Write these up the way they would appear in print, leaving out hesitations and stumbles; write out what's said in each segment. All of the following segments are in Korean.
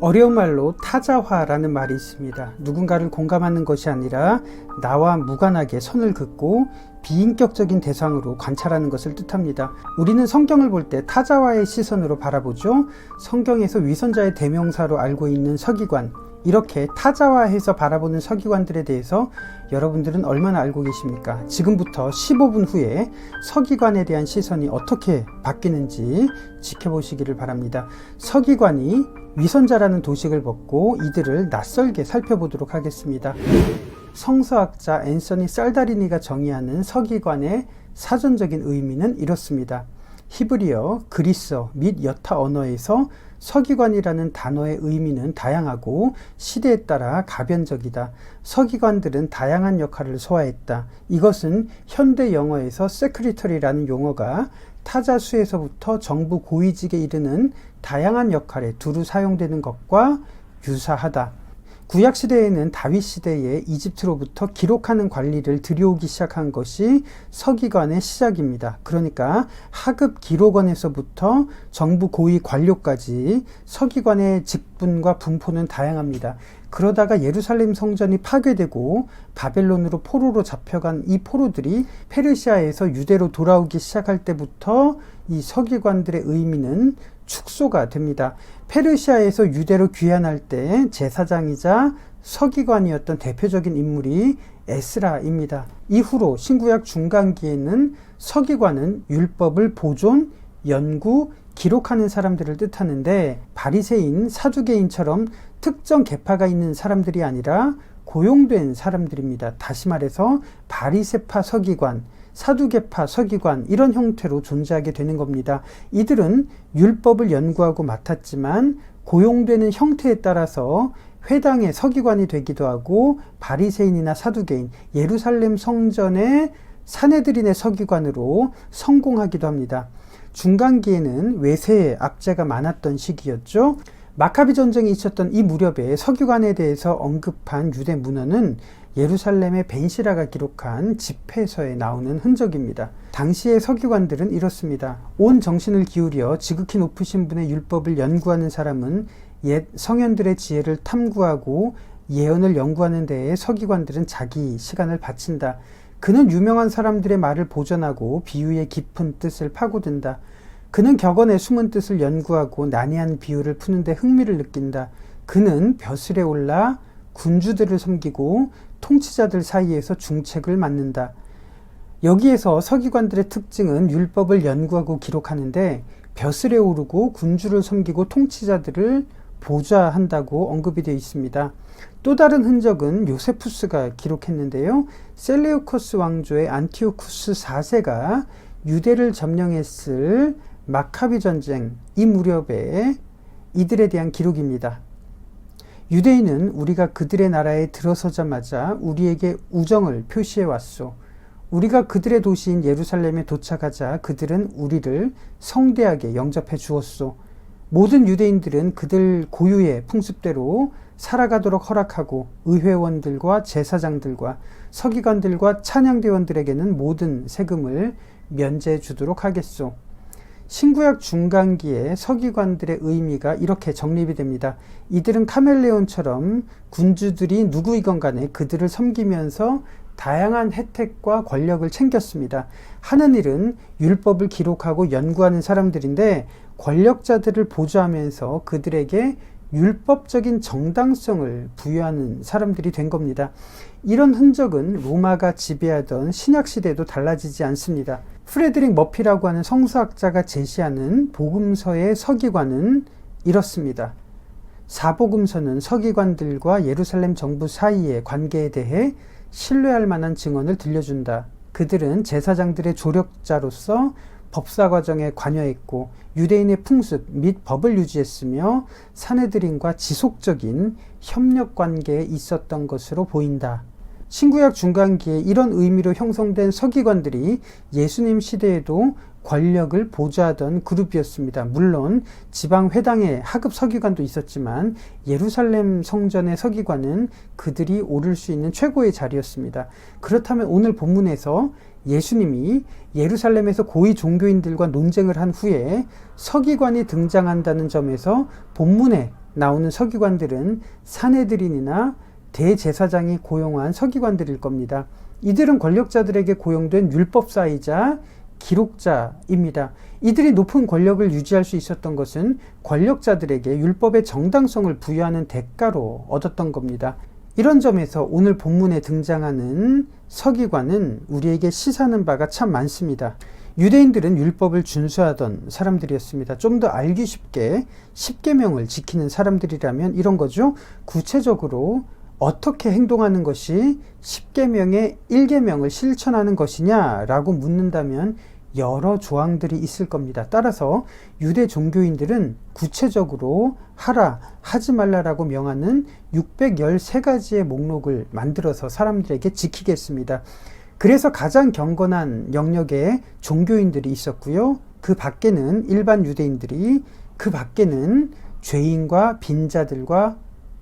어려운 말로 타자화라는 말이 있습니다. 누군가를 공감하는 것이 아니라 나와 무관하게 선을 긋고 비인격적인 대상으로 관찰하는 것을 뜻합니다. 우리는 성경을 볼 때 타자화의 시선으로 바라보죠. 성경에서 위선자의 대명사로 알고 있는 서기관, 이렇게 타자화해서 바라보는 서기관들에 대해서 여러분들은 얼마나 알고 계십니까? 지금부터 15분 후에 서기관에 대한 시선이 어떻게 바뀌는지 지켜보시기를 바랍니다. 서기관이 위선자라는 도식을 벗고 이들을 낯설게 살펴보도록 하겠습니다. 성서학자 앤서니 살다리니가 정의하는 서기관의 사전적인 의미는 이렇습니다. 히브리어, 그리스어 및 여타 언어에서 서기관이라는 단어의 의미는 다양하고 시대에 따라 가변적이다. 서기관들은 다양한 역할을 소화했다. 이것은 현대 영어에서 세크리터리라는 용어가 타자수에서부터 정부 고위직에 이르는 다양한 역할에 두루 사용되는 것과 유사하다. 구약시대에는 다윗시대에 이집트로부터 기록하는 관리를 들여오기 시작한 것이 서기관의 시작입니다. 그러니까 하급 기록원에서부터 정부 고위 관료까지 서기관의 직분과 분포는 다양합니다. 그러다가 예루살렘 성전이 파괴되고 바벨론으로 포로로 잡혀간 이 포로들이 페르시아에서 유대로 돌아오기 시작할 때부터 이 서기관들의 의미는 축소가 됩니다. 페르시아에서 유대로 귀환할 때 제사장이자 서기관이었던 대표적인 인물이 에스라입니다. 이후로 신구약 중간기에는 서기관은 율법을 보존, 연구, 기록하는 사람들을 뜻하는데 바리새인, 사두개인처럼 특정 계파가 있는 사람들이 아니라 고용된 사람들입니다. 다시 말해서 바리새파 서기관, 사두개파 서기관, 이런 형태로 존재하게 되는 겁니다. 이들은 율법을 연구하고 맡았지만 고용되는 형태에 따라서 회당의 서기관이 되기도 하고 바리새인이나 사두개인, 예루살렘 성전의 사내들인의 서기관으로 성공하기도 합니다. 중간기에는 외세의 압제가 많았던 시기였죠. 마카비 전쟁이 있었던 이 무렵에 서기관에 대해서 언급한 유대 문헌은 예루살렘의 벤시라가 기록한 집회서에 나오는 흔적입니다. 당시의 서기관들은 이렇습니다. 온 정신을 기울여 지극히 높으신 분의 율법을 연구하는 사람은 옛 성현들의 지혜를 탐구하고 예언을 연구하는 데에 서기관들은 자기 시간을 바친다. 그는 유명한 사람들의 말을 보존하고 비유의 깊은 뜻을 파고든다. 그는 격언의 숨은 뜻을 연구하고 난해한 비유를 푸는데 흥미를 느낀다. 그는 벼슬에 올라 군주들을 섬기고 통치자들 사이에서 중책을 맡는다. 여기에서 서기관들의 특징은 율법을 연구하고 기록하는데 벼슬에 오르고 군주를 섬기고 통치자들을 보좌한다고 언급이 되어 있습니다. 또 다른 흔적은 요세푸스가 기록했는데요. 셀레우코스 왕조의 안티오쿠스 4세가 유대를 점령했을 마카비 전쟁, 이 무렵에 이들에 대한 기록입니다. 유대인은 우리가 그들의 나라에 들어서자마자 우리에게 우정을 표시해 왔소. 우리가 그들의 도시인 예루살렘에 도착하자 그들은 우리를 성대하게 영접해 주었소. 모든 유대인들은 그들 고유의 풍습대로 살아가도록 허락하고 의회원들과 제사장들과 서기관들과 찬양대원들에게는 모든 세금을 면제해 주도록 하겠소. 신구약 중간기의 서기관들의 의미가 이렇게 정립이 됩니다. 이들은 카멜레온처럼 군주들이 누구이건 간에 그들을 섬기면서 다양한 혜택과 권력을 챙겼습니다. 하는 일은 율법을 기록하고 연구하는 사람들인데 권력자들을 보좌하면서 그들에게 율법적인 정당성을 부여하는 사람들이 된 겁니다. 이런 흔적은 로마가 지배하던 신약시대도 달라지지 않습니다. 프레드릭 머피라고 하는 성서학자가 제시하는 복음서의 서기관은 이렇습니다. 사복음서는 서기관들과 예루살렘 정부 사이의 관계에 대해 신뢰할 만한 증언을 들려준다. 그들은 제사장들의 조력자로서 법사 과정에 관여했고 유대인의 풍습 및 법을 유지했으며 사내들인과 지속적인 협력 관계에 있었던 것으로 보인다. 신구약 중간기에 이런 의미로 형성된 서기관들이 예수님 시대에도 권력을 보좌하던 그룹이었습니다. 물론 지방 회당의 하급 서기관도 있었지만 예루살렘 성전의 서기관은 그들이 오를 수 있는 최고의 자리였습니다. 그렇다면 오늘 본문에서 예수님이 예루살렘에서 고위 종교인들과 논쟁을 한 후에 서기관이 등장한다는 점에서 본문의 나오는 서기관들은 사내들인이나 대제사장이 고용한 서기관들일 겁니다. 이들은 권력자들에게 고용된 율법사이자 기록자입니다. 이들이 높은 권력을 유지할 수 있었던 것은 권력자들에게 율법의 정당성을 부여하는 대가로 얻었던 겁니다. 이런 점에서 오늘 본문에 등장하는 서기관은 우리에게 시사하는 바가 참 많습니다. 유대인들은 율법을 준수하던 사람들이었습니다. 좀 더 알기 쉽게 십계명을 지키는 사람들이라면 이런 거죠. 구체적으로 어떻게 행동하는 것이 십계명의 1계명을 실천하는 것이냐라고 묻는다면 여러 조항들이 있을 겁니다. 따라서 유대 종교인들은 구체적으로 하라, 하지 말라라고 명하는 613가지의 목록을 만들어서 사람들에게 지키게 했습니다. 그래서 가장 경건한 영역에 종교인들이 있었고요. 그 밖에는 일반 유대인들이, 그 밖에는 죄인과 빈자들과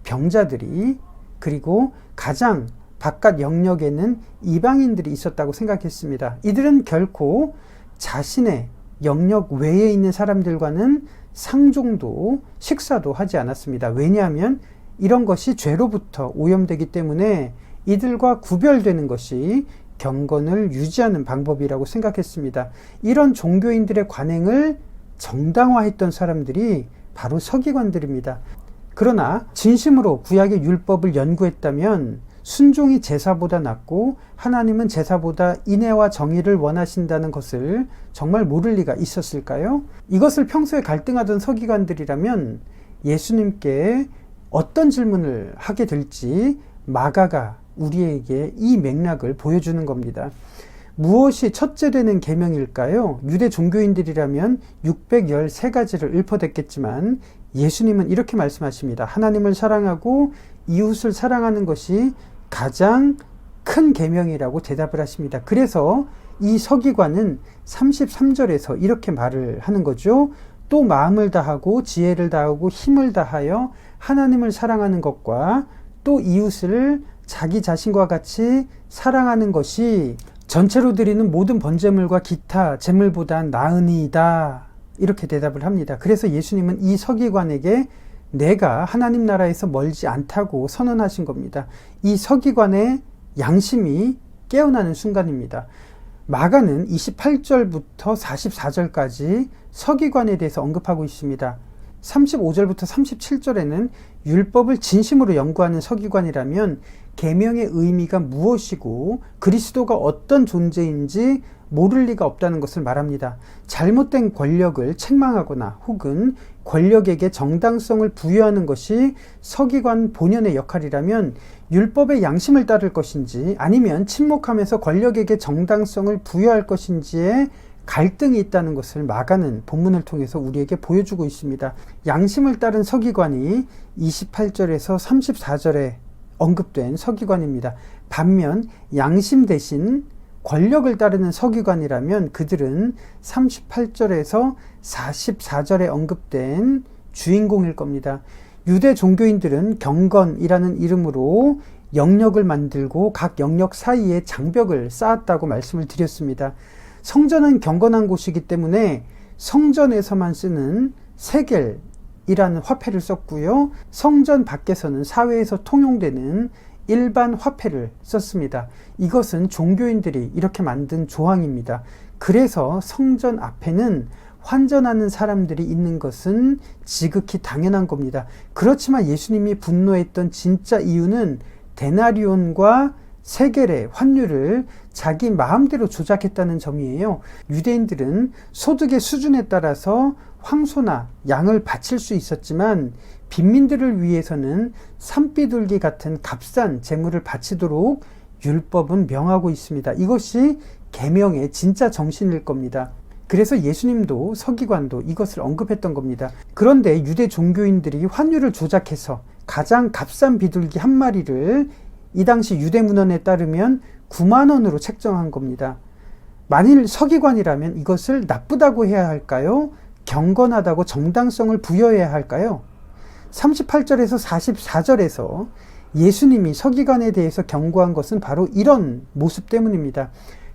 병자들이, 그리고 가장 바깥 영역에는 이방인들이 있었다고 생각했습니다. 이들은 결코 자신의 영역 외에 있는 사람들과는 상종도 식사도 하지 않았습니다. 왜냐하면 이런 것이 죄로부터 오염되기 때문에 이들과 구별되는 것이 경건을 유지하는 방법이라고 생각했습니다. 이런 종교인들의 관행을 정당화했던 사람들이 바로 서기관들입니다. 그러나 진심으로 구약의 율법을 연구했다면 순종이 제사보다 낫고 하나님은 제사보다 인애와 정의를 원하신다는 것을 정말 모를 리가 있었을까요? 이것을 평소에 갈등하던 서기관들이라면 예수님께 어떤 질문을 하게 될지 마가가 우리에게 이 맥락을 보여주는 겁니다. 무엇이 첫째 되는 계명일까요? 유대 종교인들이라면 613가지를 읊어댔겠지만 예수님은 이렇게 말씀하십니다. 하나님을 사랑하고 이웃을 사랑하는 것이 가장 큰 계명이라고 대답을 하십니다. 그래서 이 서기관은 33절에서 이렇게 말을 하는 거죠. 또 마음을 다하고 지혜를 다하고 힘을 다하여 하나님을 사랑하는 것과 또 이웃을 자기 자신과 같이 사랑하는 것이 전체로 드리는 모든 번제물과 기타 제물보다 나으니이다. 이렇게 대답을 합니다. 그래서 예수님은 이 서기관에게 내가 하나님 나라에서 멀지 않다고 선언하신 겁니다. 이 서기관의 양심이 깨어나는 순간입니다. 마가는 28절부터 44절까지 서기관에 대해서 언급하고 있습니다. 35절부터 37절에는 율법을 진심으로 연구하는 서기관이라면 계명의 의미가 무엇이고 그리스도가 어떤 존재인지 모를 리가 없다는 것을 말합니다. 잘못된 권력을 책망하거나 혹은 권력에게 정당성을 부여하는 것이 서기관 본연의 역할이라면 율법의 양심을 따를 것인지 아니면 침묵하면서 권력에게 정당성을 부여할 것인지에 갈등이 있다는 것을 마가는 본문을 통해서 우리에게 보여주고 있습니다. 양심을 따른 서기관이 28절에서 34절에 언급된 서기관입니다. 반면 양심 대신 권력을 따르는 서기관이라면 그들은 38절에서 44절에 언급된 주인공일 겁니다. 유대 종교인들은 경건이라는 이름으로 영역을 만들고 각 영역 사이에 장벽을 쌓았다고 말씀을 드렸습니다. 성전은 경건한 곳이기 때문에 성전에서만 쓰는 세겔이라는 화폐를 썼고요. 성전 밖에서는 사회에서 통용되는 일반 화폐를 썼습니다. 이것은 종교인들이 이렇게 만든 조항입니다. 그래서 성전 앞에는 환전하는 사람들이 있는 것은 지극히 당연한 겁니다. 그렇지만 예수님이 분노했던 진짜 이유는 데나리온과 세겔의 환율을 자기 마음대로 조작했다는 점이에요. 유대인들은 소득의 수준에 따라서 황소나 양을 바칠 수 있었지만 빈민들을 위해서는 산비둘기 같은 값싼 재물을 바치도록 율법은 명하고 있습니다. 이것이 계명의 진짜 정신일 겁니다. 그래서 예수님도 서기관도 이것을 언급했던 겁니다. 그런데 유대 종교인들이 환율을 조작해서 가장 값싼 비둘기 한 마리를 이 당시 유대 문헌에 따르면 9만 원으로 책정한 겁니다. 만일 서기관이라면 이것을 나쁘다고 해야 할까요? 경건하다고 정당성을 부여해야 할까요? 38절에서 44절에서 예수님이 서기관에 대해서 경고한 것은 바로 이런 모습 때문입니다.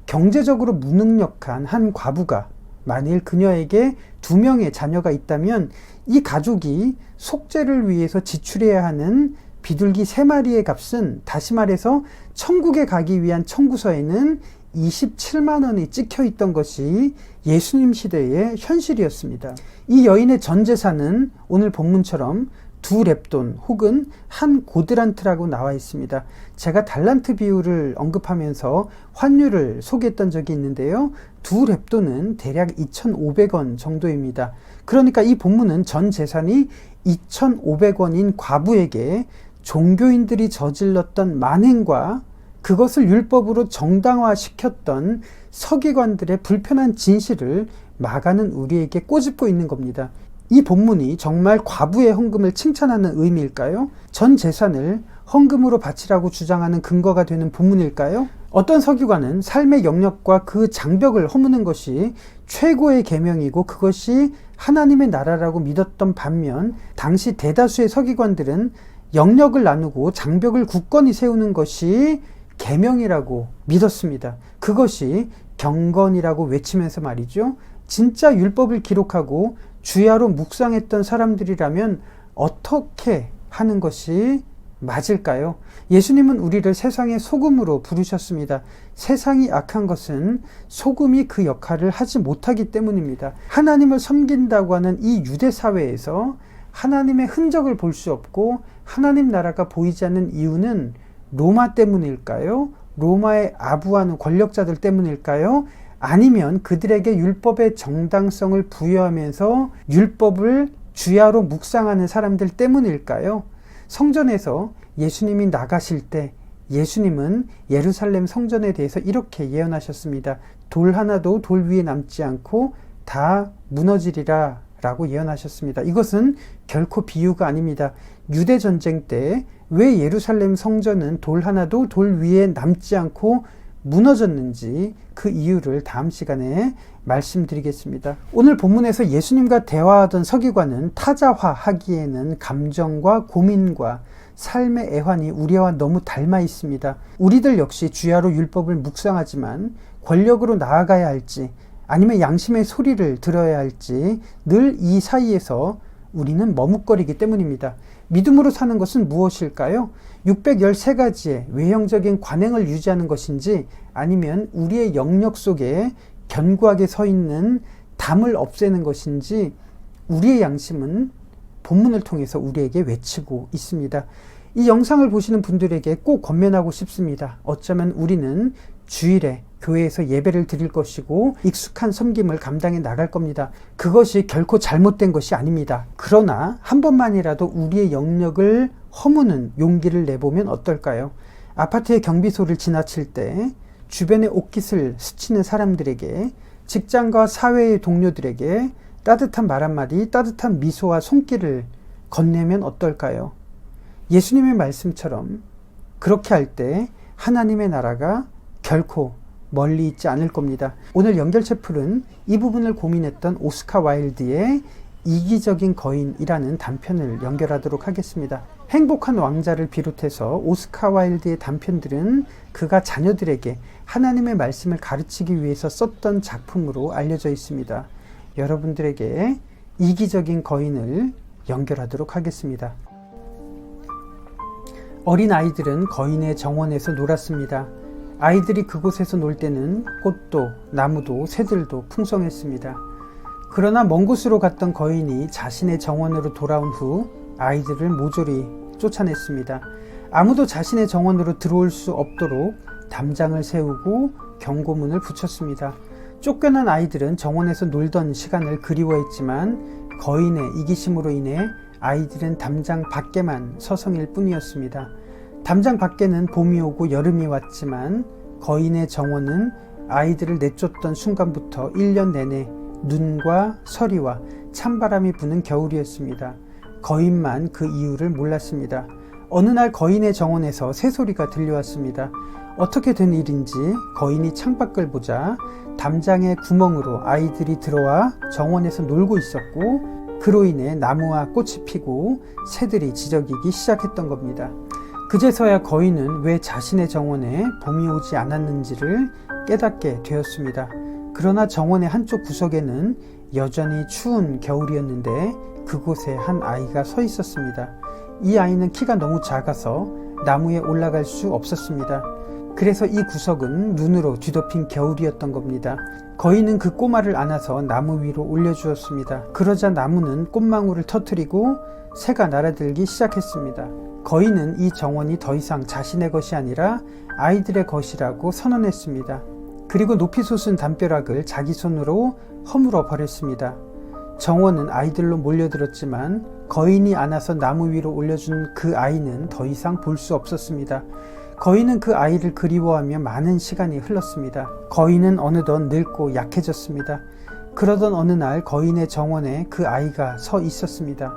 경제적으로 무능력한 한 과부가 만일 그녀에게 2명의 자녀가 있다면 이 가족이 속죄를 위해서 지출해야 하는 비둘기 3마리의 값은, 다시 말해서 천국에 가기 위한 청구서에는 27만 원이 찍혀 있던 것이 예수님 시대의 현실이었습니다. 이 여인의 전 재산은 오늘 본문처럼 2렙돈 혹은 1고드란트라고 나와 있습니다. 제가 달란트 비율을 언급하면서 환율을 소개했던 적이 있는데요. 2렙돈은 대략 2,500원 정도입니다. 그러니까 이 본문은 전 재산이 2,500원인 과부에게 종교인들이 저질렀던 만행과 그것을 율법으로 정당화시켰던 서기관들의 불편한 진실을 마가는 우리에게 꼬집고 있는 겁니다. 이 본문이 정말 과부의 헌금을 칭찬하는 의미일까요? 전 재산을 헌금으로 바치라고 주장하는 근거가 되는 본문일까요? 어떤 서기관은 삶의 영역과 그 장벽을 허무는 것이 최고의 계명이고 그것이 하나님의 나라라고 믿었던 반면, 당시 대다수의 서기관들은 영역을 나누고 장벽을 굳건히 세우는 것이 계명이라고 믿었습니다. 그것이 경건이라고 외치면서 말이죠. 진짜 율법을 기록하고 주야로 묵상했던 사람들이라면 어떻게 하는 것이 맞을까요? 예수님은 우리를 세상의 소금으로 부르셨습니다. 세상이 악한 것은 소금이 그 역할을 하지 못하기 때문입니다. 하나님을 섬긴다고 하는 이 유대 사회에서 하나님의 흔적을 볼 수 없고 하나님 나라가 보이지 않는 이유는 로마 때문일까요? 로마에 아부하는 권력자들 때문일까요? 아니면 그들에게 율법의 정당성을 부여하면서 율법을 주야로 묵상하는 사람들 때문일까요? 성전에서 예수님이 나가실 때 예수님은 예루살렘 성전에 대해서 이렇게 예언하셨습니다. 돌 하나도 돌 위에 남지 않고 다 무너지리라 라고 예언하셨습니다. 이것은 결코 비유가 아닙니다. 유대 전쟁 때 왜 예루살렘 성전은 돌 하나도 돌 위에 남지 않고 무너졌는지 그 이유를 다음 시간에 말씀드리겠습니다. 오늘 본문에서 예수님과 대화하던 서기관은 타자화하기에는 감정과 고민과 삶의 애환이 우리와 너무 닮아 있습니다. 우리들 역시 주야로 율법을 묵상하지만 권력으로 나아가야 할지 아니면 양심의 소리를 들어야 할지 늘 이 사이에서 우리는 머뭇거리기 때문입니다. 믿음으로 사는 것은 무엇일까요? 613가지의 외형적인 관행을 유지하는 것인지 아니면 우리의 영역 속에 견고하게 서 있는 담을 없애는 것인지 우리의 양심은 본문을 통해서 우리에게 외치고 있습니다. 이 영상을 보시는 분들에게 꼭 권면하고 싶습니다. 어쩌면 우리는 주일에 교회에서 예배를 드릴 것이고 익숙한 섬김을 감당해 나갈 겁니다. 그것이 결코 잘못된 것이 아닙니다. 그러나 한 번만이라도 우리의 영역을 허무는 용기를 내보면 어떨까요? 아파트의 경비소를 지나칠 때 주변의 옷깃을 스치는 사람들에게, 직장과 사회의 동료들에게 따뜻한 말 한마디, 따뜻한 미소와 손길을 건네면 어떨까요? 예수님의 말씀처럼 그렇게 할 때 하나님의 나라가 결코 멀리 있지 않을 겁니다. 오늘 연결체풀은 이 부분을 고민했던 오스카 와일드의 이기적인 거인이라는 단편을 연결하도록 하겠습니다. 행복한 왕자를 비롯해서 오스카 와일드의 단편들은 그가 자녀들에게 하나님의 말씀을 가르치기 위해서 썼던 작품으로 알려져 있습니다. 여러분들에게 이기적인 거인을 연결하도록 하겠습니다. 어린 아이들은 거인의 정원에서 놀았습니다. 아이들이 그곳에서 놀 때는 꽃도 나무도 새들도 풍성했습니다. 그러나 먼 곳으로 갔던 거인이 자신의 정원으로 돌아온 후 아이들을 모조리 쫓아냈습니다. 아무도 자신의 정원으로 들어올 수 없도록 담장을 세우고 경고문을 붙였습니다. 쫓겨난 아이들은 정원에서 놀던 시간을 그리워했지만 거인의 이기심으로 인해 아이들은 담장 밖에만 서성일 뿐이었습니다. 담장 밖에는 봄이 오고 여름이 왔지만 거인의 정원은 아이들을 내쫓던 순간부터 1년 내내 눈과 서리와 찬바람이 부는 겨울이었습니다. 거인만 그 이유를 몰랐습니다. 어느 날 거인의 정원에서 새소리가 들려왔습니다. 어떻게 된 일인지 거인이 창밖을 보자 담장의 구멍으로 아이들이 들어와 정원에서 놀고 있었고, 그로 인해 나무와 꽃이 피고 새들이 지저귀기 시작했던 겁니다. 그제서야 거인은 왜 자신의 정원에 봄이 오지 않았는지를 깨닫게 되었습니다. 그러나 정원의 한쪽 구석에는 여전히 추운 겨울이었는데 그곳에 한 아이가 서 있었습니다. 이 아이는 키가 너무 작아서 나무에 올라갈 수 없었습니다. 그래서 이 구석은 눈으로 뒤덮인 겨울이었던 겁니다. 거인은 그 꼬마를 안아서 나무 위로 올려주었습니다. 그러자 나무는 꽃망울을 터뜨리고 새가 날아들기 시작했습니다. 거인은 이 정원이 더 이상 자신의 것이 아니라 아이들의 것이라고 선언했습니다. 그리고 높이 솟은 담벼락을 자기 손으로 허물어 버렸습니다. 정원은 아이들로 몰려들었지만 거인이 안아서 나무 위로 올려준 그 아이는 더 이상 볼 수 없었습니다. 거인은 그 아이를 그리워하며 많은 시간이 흘렀습니다. 거인은 어느덧 늙고 약해졌습니다. 그러던 어느 날 거인의 정원에 그 아이가 서 있었습니다.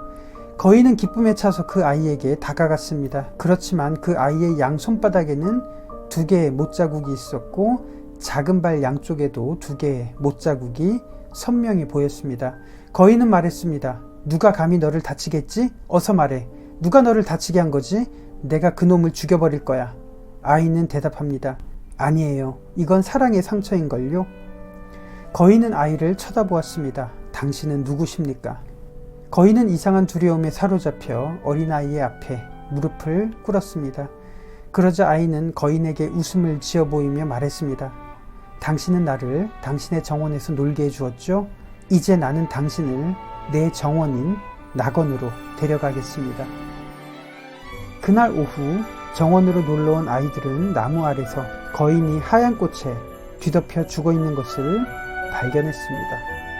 거인은 기쁨에 차서 그 아이에게 다가갔습니다. 그렇지만 그 아이의 양 손바닥에는 2개의 못자국이 있었고 작은 발 양쪽에도 2개의 못자국이 선명히 보였습니다. 거인은 말했습니다. 누가 감히 너를 다치겠지? 어서 말해. 누가 너를 다치게 한 거지? 내가 그놈을 죽여버릴 거야. 아이는 대답합니다. 아니에요. 이건 사랑의 상처인걸요. 거인은 아이를 쳐다보았습니다. 당신은 누구십니까? 거인은 이상한 두려움에 사로잡혀 어린아이의 앞에 무릎을 꿇었습니다. 그러자 아이는 거인에게 웃음을 지어 보이며 말했습니다. 당신은 나를 당신의 정원에서 놀게 해주었죠? 이제 나는 당신을 내 정원인 낙원으로 데려가겠습니다. 그날 오후 정원으로 놀러온 아이들은 나무 아래서 거인이 하얀 꽃에 뒤덮여 죽어 있는 것을 발견했습니다.